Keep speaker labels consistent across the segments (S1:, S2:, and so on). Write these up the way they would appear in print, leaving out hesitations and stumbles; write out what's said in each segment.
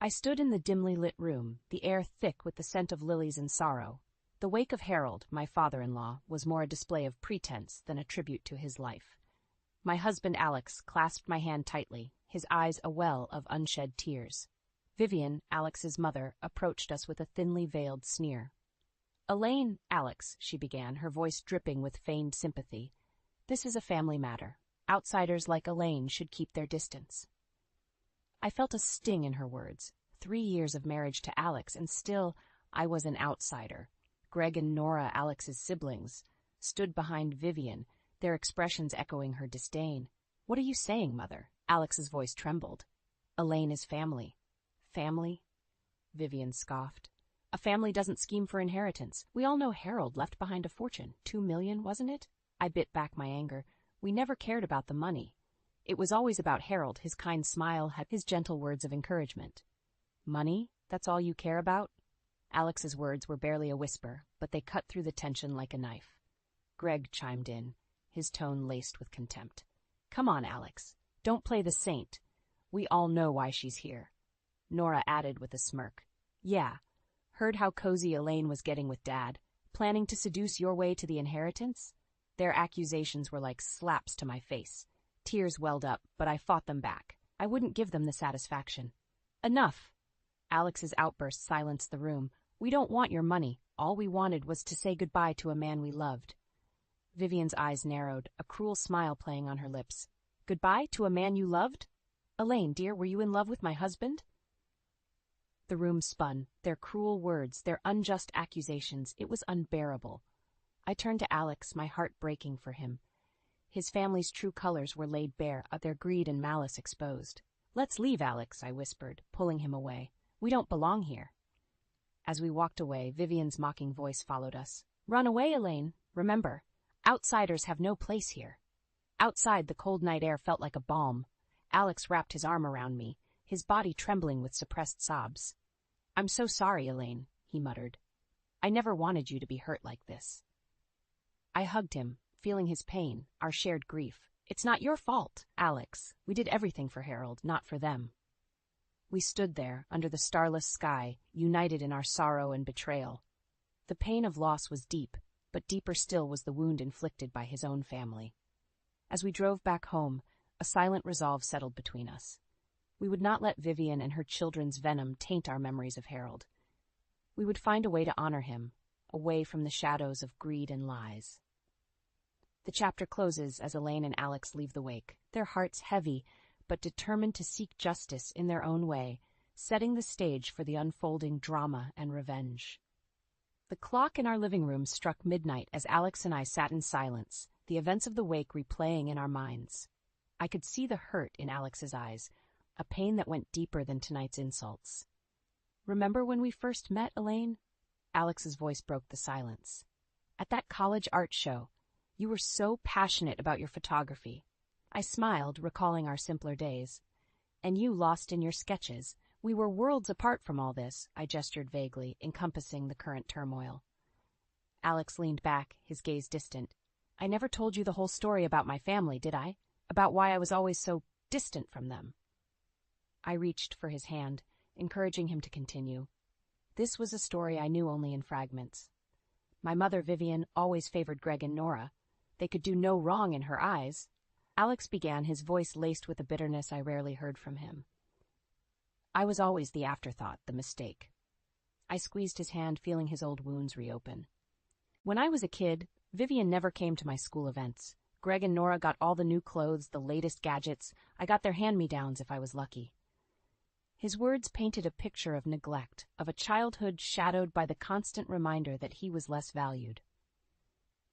S1: I stood in the dimly lit room, the air thick with the scent of lilies and sorrow. The wake of Harold, my father-in-law, was more a display of pretense than a tribute to his life. My husband Alex clasped my hand tightly, his eyes a well of unshed tears. Vivian, Alex's mother, approached us with a thinly veiled sneer. "Elaine, Alex," she began, her voice dripping with feigned sympathy. "This is a family matter. Outsiders like Elaine should keep their distance." I felt a sting in her words. 3 years of marriage to Alex, and still I was an outsider. Greg and Nora, Alex's siblings, stood behind Vivian, their expressions echoing her disdain. "What are you saying, Mother?" Alex's voice trembled. "Elaine is family." "Family?" Vivian scoffed. "A family doesn't scheme for inheritance. We all know Harold left behind a fortune. 2 million, wasn't it?" I bit back my anger. We never cared about the money. It was always about Harold, his kind smile, his gentle words of encouragement. "Money? That's all you care about?" Alex's words were barely a whisper, but they cut through the tension like a knife. Greg chimed in, his tone laced with contempt. "Come on, Alex. Don't play the saint. We all know why she's here." Nora added with a smirk. "Yeah. Heard how cozy Elaine was getting with Dad? Planning to seduce your way to the inheritance?" Their accusations were like slaps to my face. Tears welled up, but I fought them back. I wouldn't give them the satisfaction. "Enough!" Alex's outburst silenced the room. "We don't want your money. All we wanted was to say goodbye to a man we loved." Vivian's eyes narrowed, a cruel smile playing on her lips. "Goodbye to a man you loved? Elaine, dear, were you in love with my husband?" The room spun. Their cruel words, their unjust accusations, it was unbearable. I turned to Alex, my heart breaking for him. His family's true colors were laid bare, their greed and malice exposed. "Let's leave, Alex," I whispered, pulling him away. "We don't belong here." As we walked away, Vivian's mocking voice followed us. "Run away, Elaine. Remember, outsiders have no place here." Outside, the cold night air felt like a balm. Alex wrapped his arm around me, his body trembling with suppressed sobs. "I'm so sorry, Elaine," he muttered. "I never wanted you to be hurt like this." I hugged him, feeling his pain, our shared grief. "It's not your fault, Alex. We did everything for Harold, not for them." We stood there, under the starless sky, united in our sorrow and betrayal. The pain of loss was deep, but deeper still was the wound inflicted by his own family. As we drove back home, a silent resolve settled between us. We would not let Vivian and her children's venom taint our memories of Harold. We would find a way to honor him, away from the shadows of greed and lies. The chapter closes as Elaine and Alex leave the wake, their hearts heavy, but determined to seek justice in their own way, setting the stage for the unfolding drama and revenge. The clock in our living room struck midnight as Alex and I sat in silence, the events of the wake replaying in our minds. I could see the hurt in Alex's eyes, a pain that went deeper than tonight's insults. "Remember when we first met, Elaine?" Alex's voice broke the silence. "At that college art show. You were so passionate about your photography." I smiled, recalling our simpler days. "And you lost in your sketches. We were worlds apart from all this," I gestured vaguely, encompassing the current turmoil. Alex leaned back, his gaze distant. "I never told you the whole story about my family, did I? About why I was always so distant from them." I reached for his hand, encouraging him to continue. This was a story I knew only in fragments. My mother, Vivian, always favored Greg and Nora. They could do no wrong in her eyes. Alex began, his voice laced with a bitterness I rarely heard from him. "I was always the afterthought, the mistake." I squeezed his hand, feeling his old wounds reopen. "When I was a kid, Vivian never came to my school events. Greg and Nora got all the new clothes, the latest gadgets. I got their hand-me-downs if I was lucky." His words painted a picture of neglect, of a childhood shadowed by the constant reminder that he was less valued.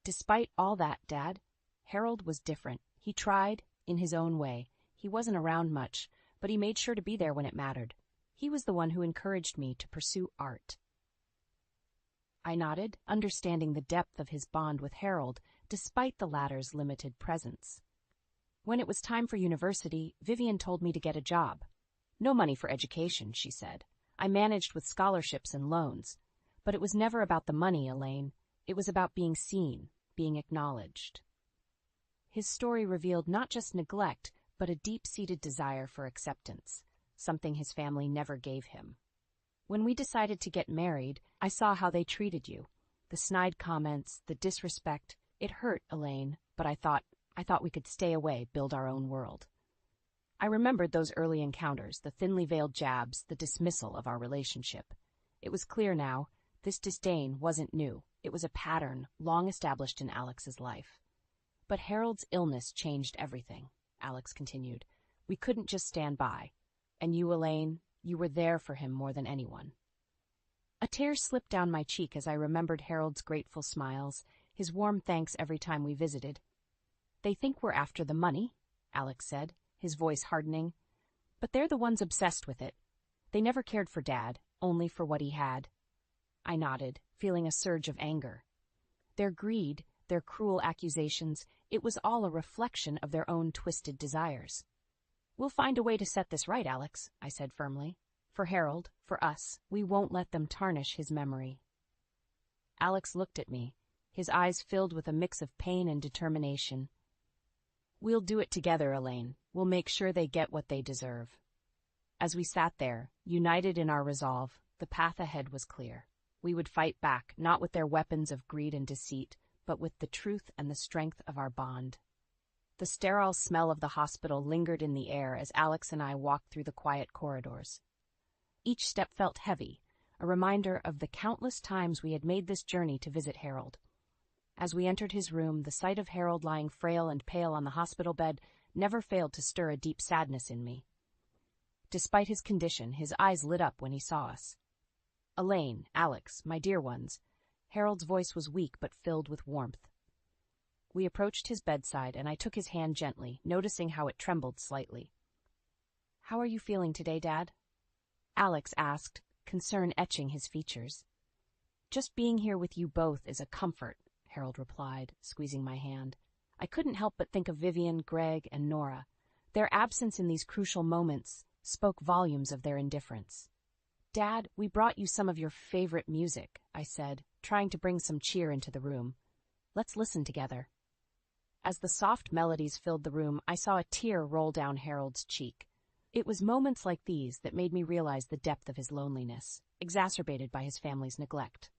S1: "Despite all that, Dad, Harold was different. He tried, in his own way. He wasn't around much, but he made sure to be there when it mattered. He was the one who encouraged me to pursue art." I nodded, understanding the depth of his bond with Harold, despite the latter's limited presence. "When it was time for university, Vivian told me to get a job. No money for education," she said. "I managed with scholarships and loans. But it was never about the money, Elaine. It was about being seen, being acknowledged." His story revealed not just neglect, but a deep-seated desire for acceptance, something his family never gave him. When we decided to get married, I saw how they treated you. The snide comments, the disrespect. It hurt, Elaine, but I thought we could stay away, build our own world. I remembered those early encounters, the thinly veiled jabs, the dismissal of our relationship. It was clear now, this disdain wasn't new. It was a pattern long established in Alex's life. But Harold's illness changed everything, Alex continued. We couldn't just stand by. And you, Elaine, you were there for him more than anyone. A tear slipped down my cheek as I remembered Harold's grateful smiles, his warm thanks every time we visited. They think we're after the money, Alex said, his voice hardening. But they're the ones obsessed with it. They never cared for Dad, only for what he had. I nodded, feeling a surge of anger. Their greed, their cruel accusations, it was all a reflection of their own twisted desires. We'll find a way to set this right, Alex, I said firmly. For Harold, for us, we won't let them tarnish his memory. Alex looked at me, his eyes filled with a mix of pain and determination. We'll do it together, Elaine. We'll make sure they get what they deserve. As we sat there, united in our resolve, the path ahead was clear. We would fight back, not with their weapons of greed and deceit, but with the truth and the strength of our bond. The sterile smell of the hospital lingered in the air as Alex and I walked through the quiet corridors. Each step felt heavy, a reminder of the countless times we had made this journey to visit Harold. As we entered his room, the sight of Harold lying frail and pale on the hospital bed never failed to stir a deep sadness in me. Despite his condition, his eyes lit up when he saw us. Elaine, Alex, my dear ones. Harold's voice was weak but filled with warmth. We approached his bedside, and I took his hand gently, noticing how it trembled slightly. How are you feeling today, Dad? Alex asked, concern etching his features. Just being here with you both is a comfort, Harold replied, squeezing my hand. I couldn't help but think of Vivian, Greg, and Nora. Their absence in these crucial moments spoke volumes of their indifference. Dad, we brought you some of your favorite music, I said, trying to bring some cheer into the room. Let's listen together. As the soft melodies filled the room, I saw a tear roll down Harold's cheek. It was moments like these that made me realize the depth of his loneliness, exacerbated by his family's neglect.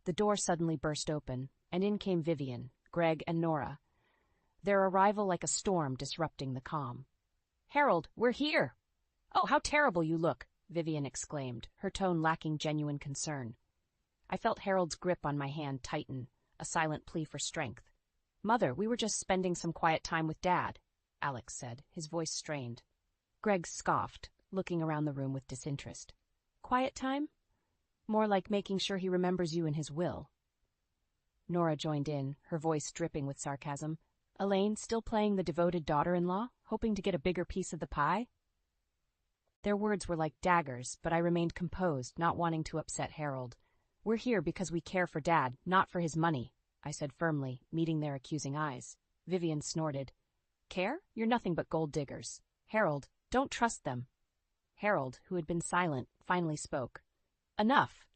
S1: The door suddenly burst open, and in came Vivian, Greg, and Nora, their arrival like a storm disrupting the calm. Harold, we're here! Oh, how terrible you look, Vivian exclaimed, her tone lacking genuine concern. I felt Harold's grip on my hand tighten, a silent plea for strength. Mother, we were just spending some quiet time with Dad, Alex said, his voice strained. Greg scoffed, looking around the room with disinterest. Quiet time? More like making sure he remembers you in his will. Nora joined in, her voice dripping with sarcasm. Elaine, still playing the devoted daughter-in-law, hoping to get a bigger piece of the pie? Their words were like daggers, but I remained composed, not wanting to upset Harold. We're here because we care for Dad, not for his money, I said firmly, meeting their accusing eyes. Vivian snorted. Care? You're nothing but gold diggers. Harold, don't trust them. Harold, who had been silent, finally spoke. Enough.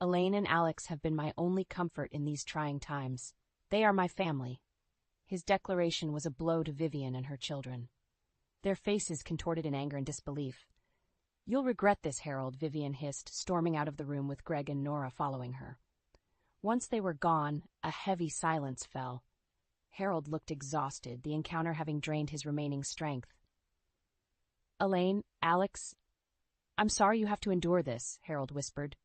S1: Elaine and Alex have been my only comfort in these trying times. They are my family. His declaration was a blow to Vivian and her children. Their faces contorted in anger and disbelief. You'll regret this, Harold, Vivian hissed, storming out of the room with Greg and Nora following her. Once they were gone, a heavy silence fell. Harold looked exhausted, the encounter having drained his remaining strength. Elaine, Alex, I'm sorry you have to endure this, Harold whispered.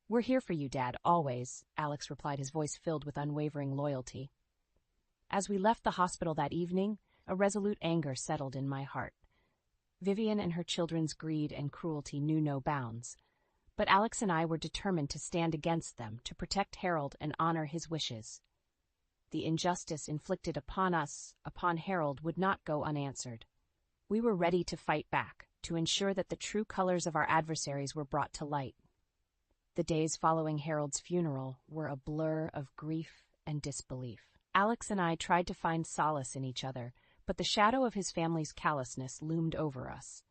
S1: We're here for you, Dad, always, Alex replied, his voice filled with unwavering loyalty. As we left the hospital that evening, a resolute anger settled in my heart. Vivian and her children's greed and cruelty knew no bounds, but Alex and I were determined to stand against them, to protect Harold and honor his wishes. The injustice inflicted upon us, upon Harold, would not go unanswered. We were ready to fight back, to ensure that the true colors of our adversaries were brought to light. The days following Harold's funeral were a blur of grief and disbelief. Alex and I tried to find solace in each other, but the shadow of his family's callousness loomed over us.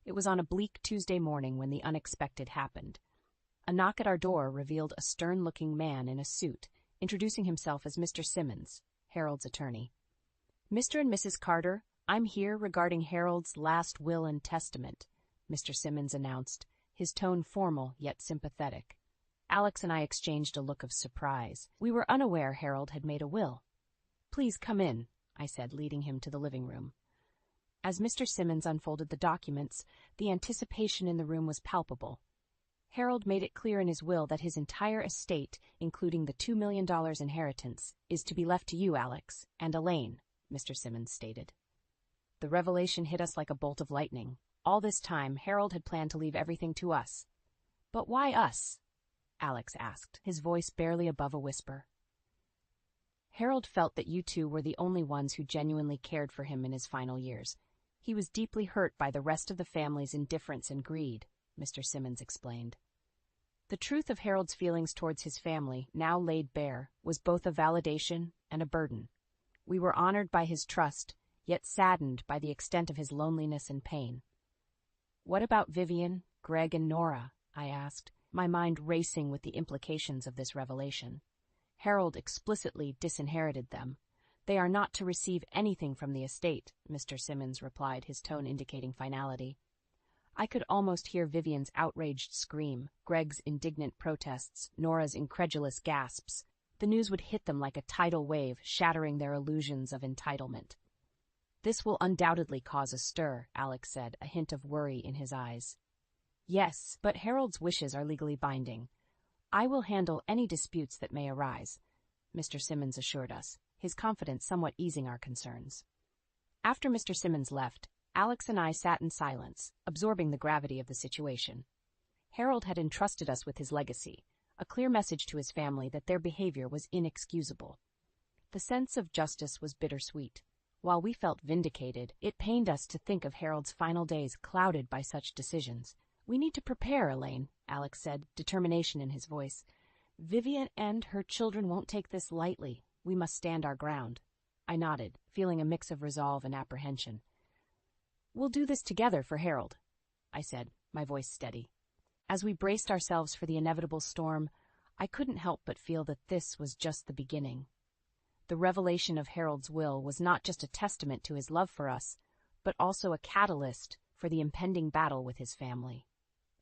S1: It was on a bleak Tuesday morning when the unexpected happened. A knock at our door revealed a stern-looking man in a suit, introducing himself as Mr. Simmons, Harold's attorney. Mr. and Mrs. Carter, I'm here regarding Harold's last will and testament, Mr. Simmons announced, his tone formal yet sympathetic. Alex and I exchanged a look of surprise. We were unaware Harold had made a will. "Please come in," I said, leading him to the living room. As Mr. Simmons unfolded the documents, the anticipation in the room was palpable. Harold made it clear in his will that his entire estate, including the $2 million inheritance, is to be left to you, Alex, and Elaine, Mr. Simmons stated. The revelation hit us like a bolt of lightning. All this time, Harold had planned to leave everything to us. "But why us?" Alex asked, his voice barely above a whisper. "Harold felt that you two were the only ones who genuinely cared for him in his final years. He was deeply hurt by the rest of the family's indifference and greed," Mr. Simmons explained. The truth of Harold's feelings towards his family, now laid bare, was both a validation and a burden. We were honored by his trust, yet saddened by the extent of his loneliness and pain. "What about Vivian, Greg, and Nora?" I asked, my mind racing with the implications of this revelation. "Harold explicitly disinherited them. They are not to receive anything from the estate," Mr. Simmons replied, his tone indicating finality. I could almost hear Vivian's outraged scream, Greg's indignant protests, Nora's incredulous gasps. The news would hit them like a tidal wave, shattering their illusions of entitlement. "This will undoubtedly cause a stir," Alex said, a hint of worry in his eyes. "Yes, but Harold's wishes are legally binding. I will handle any disputes that may arise," Mr. Simmons assured us, his confidence somewhat easing our concerns. After Mr. Simmons left, Alex and I sat in silence, absorbing the gravity of the situation. Harold had entrusted us with his legacy, a clear message to his family that their behavior was inexcusable. The sense of justice was bittersweet. While we felt vindicated, it pained us to think of Harold's final days clouded by such decisions. "We need to prepare, Elaine," Alex said, determination in his voice. "Vivian and her children won't take this lightly. We must stand our ground." I nodded, feeling a mix of resolve and apprehension. "We'll do this together for Harold," I said, my voice steady. As we braced ourselves for the inevitable storm, I couldn't help but feel that this was just the beginning. The revelation of Harold's will was not just a testament to his love for us, but also a catalyst for the impending battle with his family.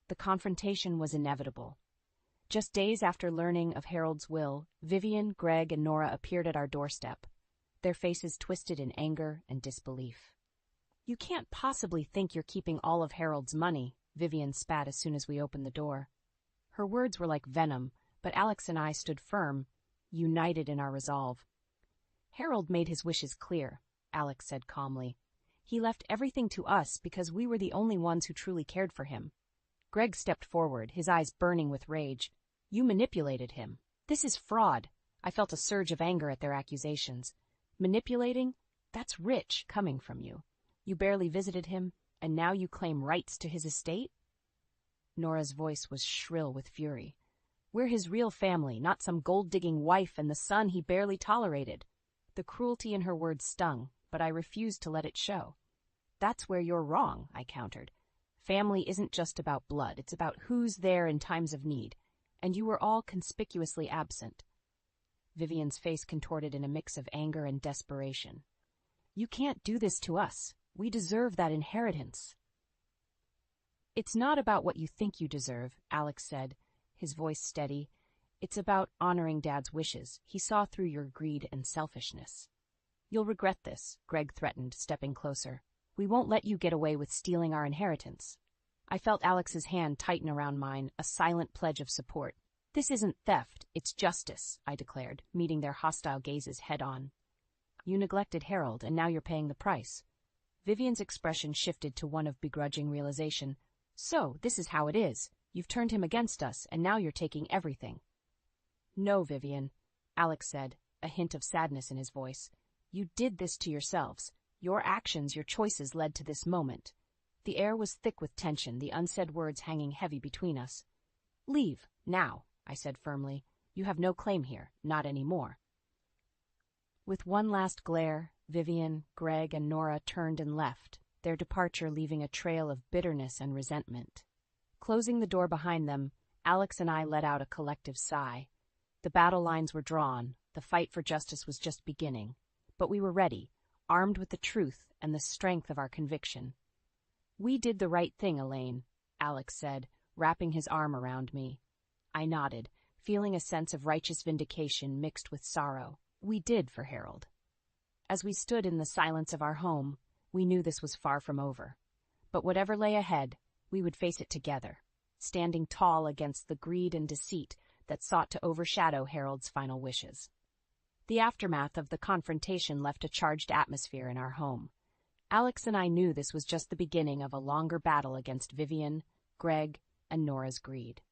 S1: The confrontation was inevitable. Just days after learning of Harold's will, Vivian, Greg, and Nora appeared at our doorstep, their faces twisted in anger and disbelief. "You can't possibly think you're keeping all of Harold's money," Vivian spat as soon as we opened the door. Her words were like venom, but Alex and I stood firm, united in our resolve. "Harold made his wishes clear," Alex said calmly. "He left everything to us because we were the only ones who truly cared for him." Greg stepped forward, his eyes burning with rage. "You manipulated him. This is fraud." I felt a surge of anger at their accusations. "Manipulating? That's rich, coming from you. You barely visited him, and now you claim rights to his estate?" Nora's voice was shrill with fury. "We're his real family, not some gold-digging wife and the son he barely tolerated." The cruelty in her words stung, but I refused to let it show. "That's where you're wrong," I countered. "Family isn't just about blood, it's about who's there in times of need, and you were all conspicuously absent." Vivian's face contorted in a mix of anger and desperation. "You can't do this to us. We deserve that inheritance." "It's not about what you think you deserve," Alex said, his voice steady. "It's about honoring Dad's wishes. He saw through your greed and selfishness." "You'll regret this," Greg threatened, stepping closer. "We won't let you get away with stealing our inheritance." I felt Alex's hand tighten around mine, a silent pledge of support. "This isn't theft, it's justice," I declared, meeting their hostile gazes head-on. "You neglected Harold, and now you're paying the price." Vivian's expression shifted to one of begrudging realization. "So, this is how it is. You've turned him against us, and now you're taking everything." "No, Vivian," Alex said, a hint of sadness in his voice. "You did this to yourselves. Your actions, your choices led to this moment." The air was thick with tension, the unsaid words hanging heavy between us. "Leave, now," I said firmly. "You have no claim here, not anymore." With one last glare, Vivian, Greg, and Nora turned and left, their departure leaving a trail of bitterness and resentment. Closing the door behind them, Alex and I let out a collective sigh. The battle lines were drawn, the fight for justice was just beginning. But we were ready, armed with the truth and the strength of our conviction. We did the right thing, Elaine, Alex said, wrapping his arm around me. I nodded, feeling a sense of righteous vindication mixed with sorrow. We did for Harold. As we stood in the silence of our home, we knew this was far from over. But whatever lay ahead, we would face it together, standing tall against the greed and deceit that sought to overshadow Harold's final wishes. The aftermath of the confrontation left a charged atmosphere in our home. Alex and I knew this was just the beginning of a longer battle against Vivian, Greg, and Nora's greed.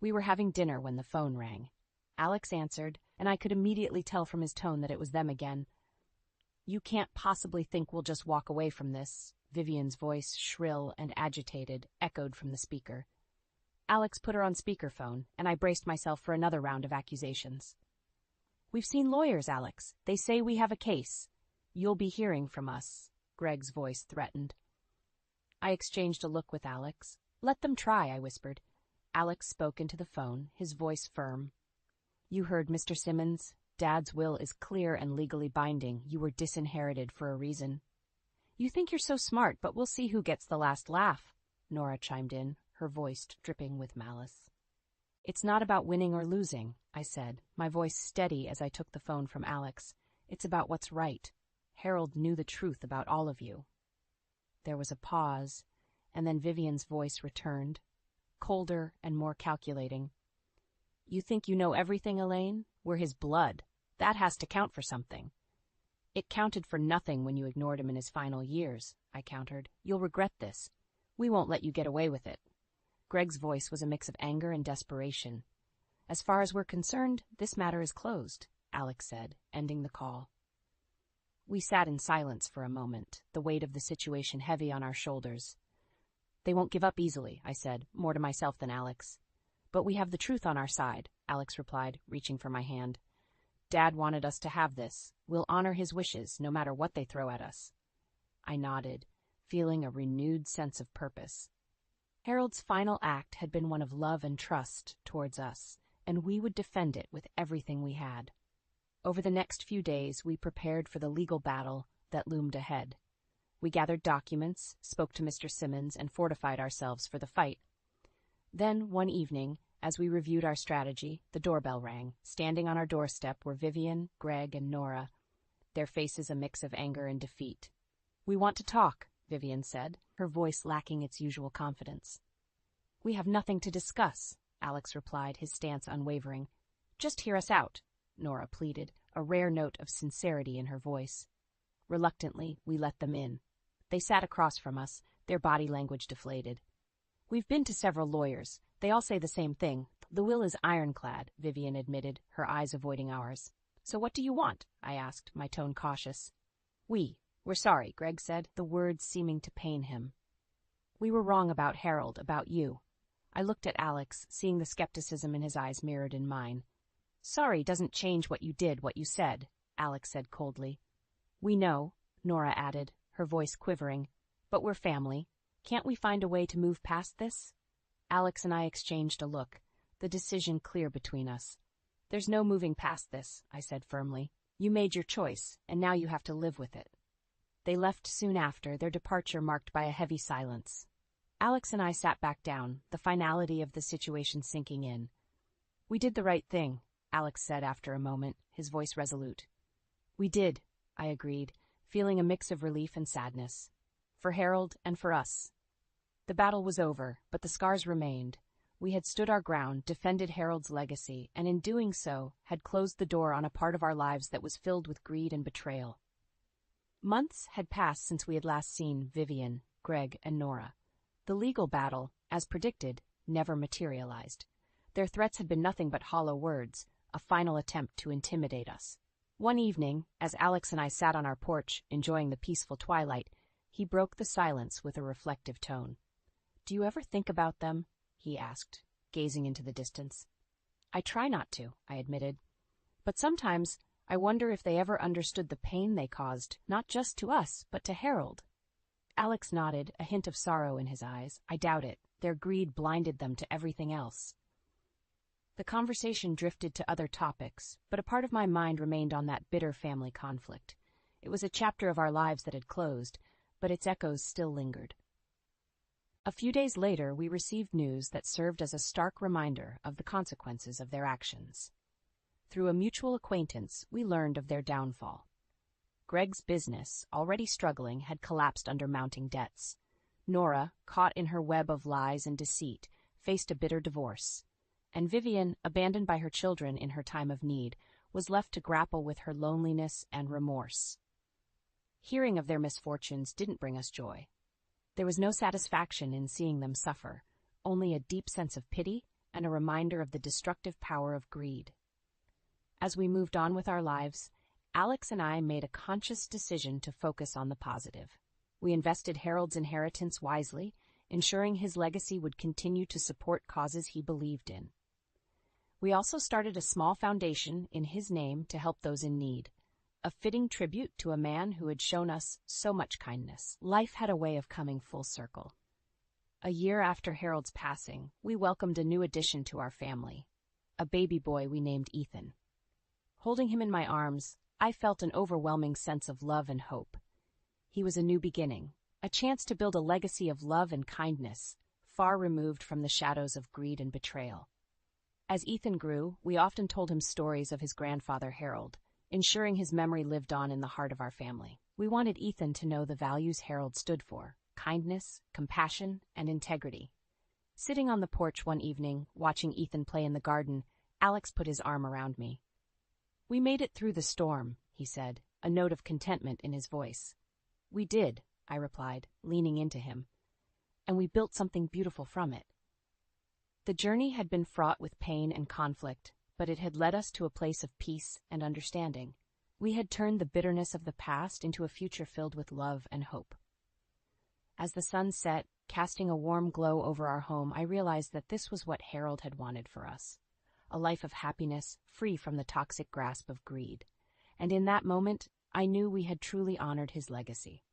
S1: We were having dinner when the phone rang. Alex answered, and I could immediately tell from his tone that it was them again. "You can't possibly think we'll just walk away from this," Vivian's voice, shrill and agitated, echoed from the speaker. Alex put her on speakerphone, and I braced myself for another round of accusations. "We've seen lawyers, Alex. They say we have a case. You'll be hearing from us," Greg's voice threatened. I exchanged a look with Alex. "Let them try," I whispered. Alex spoke into the phone, his voice firm. "You heard, Mr. Simmons. Dad's will is clear and legally binding. You were disinherited for a reason." "You think you're so smart, but we'll see who gets the last laugh," Nora chimed in, her voice dripping with malice. "It's not about winning or losing," I said, my voice steady as I took the phone from Alex. "It's about what's right. Harold knew the truth about all of you." There was a pause, and then Vivian's voice returned, colder and more calculating. "You think you know everything, Elaine? We're his blood. That has to count for something." "It counted for nothing when you ignored him in his final years," I countered. "You'll regret this. We won't let you get away with it." Greg's voice was a mix of anger and desperation. "As far as we're concerned, this matter is closed," Alex said, ending the call. We sat in silence for a moment, the weight of the situation heavy on our shoulders. "They won't give up easily," I said, more to myself than Alex. "But we have the truth on our side," Alex replied, reaching for my hand. "Dad wanted us to have this. We'll honor his wishes, no matter what they throw at us." I nodded, feeling a renewed sense of purpose. Harold's final act had been one of love and trust towards us, and we would defend it with everything we had. Over the next few days, we prepared for the legal battle that loomed ahead. We gathered documents, spoke to Mr. Simmons, and fortified ourselves for the fight. Then, one evening, as we reviewed our strategy, the doorbell rang. Standing on our doorstep were Vivian, Greg, and Nora, their faces a mix of anger and defeat. "We want to talk," Vivian said, her voice lacking its usual confidence. "We have nothing to discuss," Alex replied, his stance unwavering. "Just hear us out," Nora pleaded, a rare note of sincerity in her voice. Reluctantly, we let them in. They sat across from us, their body language deflated. "We've been to several lawyers. They all say the same thing. The will is ironclad," Vivian admitted, her eyes avoiding ours. "So what do you want?" I asked, my tone cautious. We're sorry," Greg said, the words seeming to pain him. "We were wrong about Harold, about you." I looked at Alex, seeing the skepticism in his eyes mirrored in mine. "Sorry doesn't change what you did, what you said," Alex said coldly. "We know," Nora added, her voice quivering, "but we're family. Can't we find a way to move past this?" Alex and I exchanged a look, the decision clear between us. "There's no moving past this," I said firmly. "You made your choice, and now you have to live with it." They left soon after, their departure marked by a heavy silence. Alex and I sat back down, the finality of the situation sinking in. "We did the right thing," Alex said after a moment, his voice resolute. "We did," I agreed, feeling a mix of relief and sadness. "For Harold and for us." The battle was over, but the scars remained. We had stood our ground, defended Harold's legacy, and in doing so, had closed the door on a part of our lives that was filled with greed and betrayal. Months had passed since we had last seen Vivian, Greg, and Nora. The legal battle, as predicted, never materialized. Their threats had been nothing but hollow words, a final attempt to intimidate us. One evening, as Alex and I sat on our porch, enjoying the peaceful twilight, he broke the silence with a reflective tone. "Do you ever think about them?" he asked, gazing into the distance. "I try not to," I admitted. "But sometimes I wonder if they ever understood the pain they caused, not just to us, but to Harold." Alex nodded, a hint of sorrow in his eyes. "I doubt it. Their greed blinded them to everything else." The conversation drifted to other topics, but a part of my mind remained on that bitter family conflict. It was a chapter of our lives that had closed, but its echoes still lingered. A few days later, we received news that served as a stark reminder of the consequences of their actions. Through a mutual acquaintance, we learned of their downfall. Greg's business, already struggling, had collapsed under mounting debts. Nora, caught in her web of lies and deceit, faced a bitter divorce. And Vivian, abandoned by her children in her time of need, was left to grapple with her loneliness and remorse. Hearing of their misfortunes didn't bring us joy. There was no satisfaction in seeing them suffer, only a deep sense of pity and a reminder of the destructive power of greed. As we moved on with our lives, Alex and I made a conscious decision to focus on the positive. We invested Harold's inheritance wisely, ensuring his legacy would continue to support causes he believed in. We also started a small foundation in his name to help those in need, a fitting tribute to a man who had shown us so much kindness. Life had a way of coming full circle. A year after Harold's passing, we welcomed a new addition to our family, a baby boy we named Ethan. Holding him in my arms, I felt an overwhelming sense of love and hope. He was a new beginning, a chance to build a legacy of love and kindness, far removed from the shadows of greed and betrayal. As Ethan grew, we often told him stories of his grandfather Harold, ensuring his memory lived on in the heart of our family. We wanted Ethan to know the values Harold stood for: kindness, compassion, and integrity. Sitting on the porch one evening, watching Ethan play in the garden, Alex put his arm around me. "We made it through the storm," he said, a note of contentment in his voice. "We did," I replied, leaning into him. "And we built something beautiful from it." The journey had been fraught with pain and conflict, but it had led us to a place of peace and understanding. We had turned the bitterness of the past into a future filled with love and hope. As the sun set, casting a warm glow over our home, I realized that this was what Harold had wanted for us: a life of happiness, free from the toxic grasp of greed. And in that moment, I knew we had truly honored his legacy.